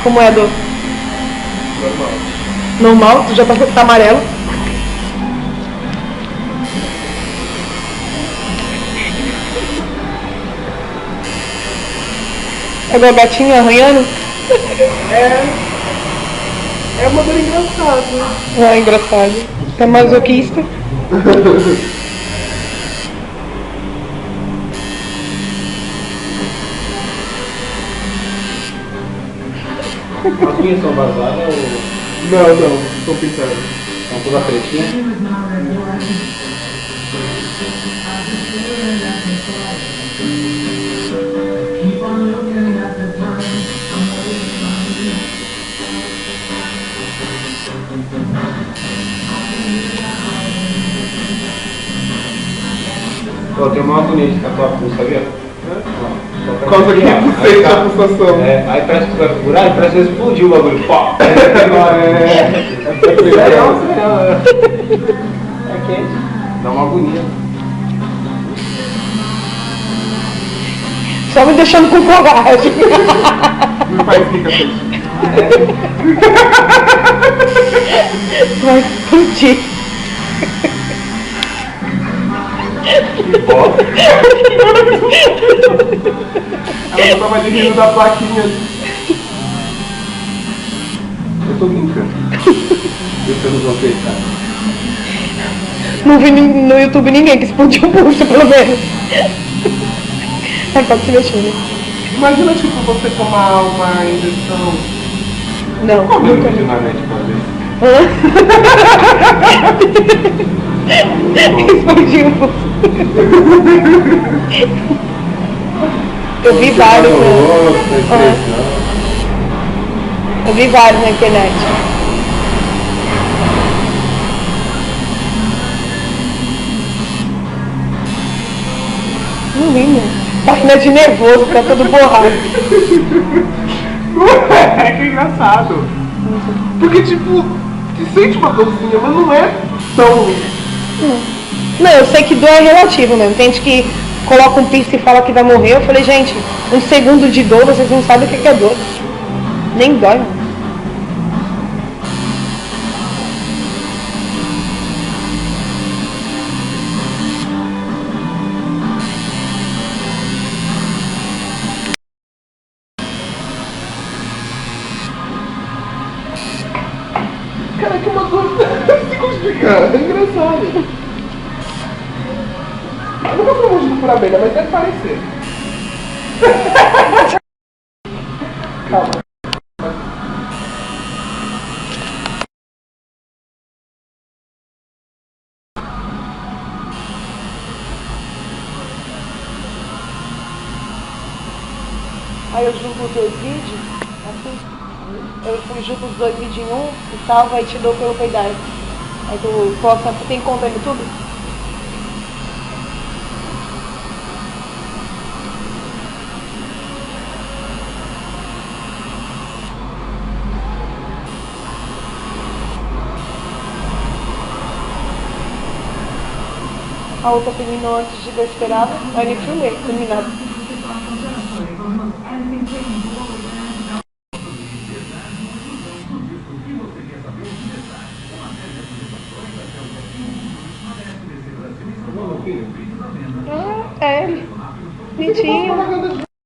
Como é a dor? Normal. Normal? Tu já tá amarelo? É igual gatinho arranhando? É uma dor engraçada. Ah, engraçado. Tá masoquista? As unhas são vazadas ou Não, estou pintando. são toda pretinha? Eu tenho uma agonia de tatuar pulso, sabia? Por causa que tu sente a pulsação. Aí parece que tu vai furar e parece que explodiu o bagulho. Pá! É quente. Dá uma agonia. Só me deixando com coragem. Não faz fica feio. Vai explodir. Ela só tava rindo da plaquinha. Eu tô brincando. Deixa eu não aceitar. Não vi no YouTube ninguém que explodiu o pulso, pelo menos. Ai, pode se mexer, né? Imagina, tipo, você tomar uma injeção. Não, Como eu nunca. vejo na net, pode ver. Explodiu o pulso. Eu vi vários. Eu vi vários na internet. Não vi, né? Página de nervoso, tá todo borrado. É que é engraçado. Porque, tipo, você sente uma dorzinha, mas não é tão. Não, eu sei que dor é relativo mesmo. Tem gente que coloca um piercing e fala que vai morrer. Eu falei, gente, um segundo de dor, vocês não sabem o que é dor. Nem dói, mano. Cara, que uma dor. Não sei como explicar. É engraçado. Eu nunca fui mordido por abelha, mas deve parecer. Calma. Aí eu junto os dois vídeos, assim, eu junto os dois vídeos em um e salvo, aí te dou pelo peidar. Aí tu posta, tu tem conta no YouTube? A outra terminou antes de eu esperava, aí nem filmei, terminado. Ah, é ele. Bonitinho.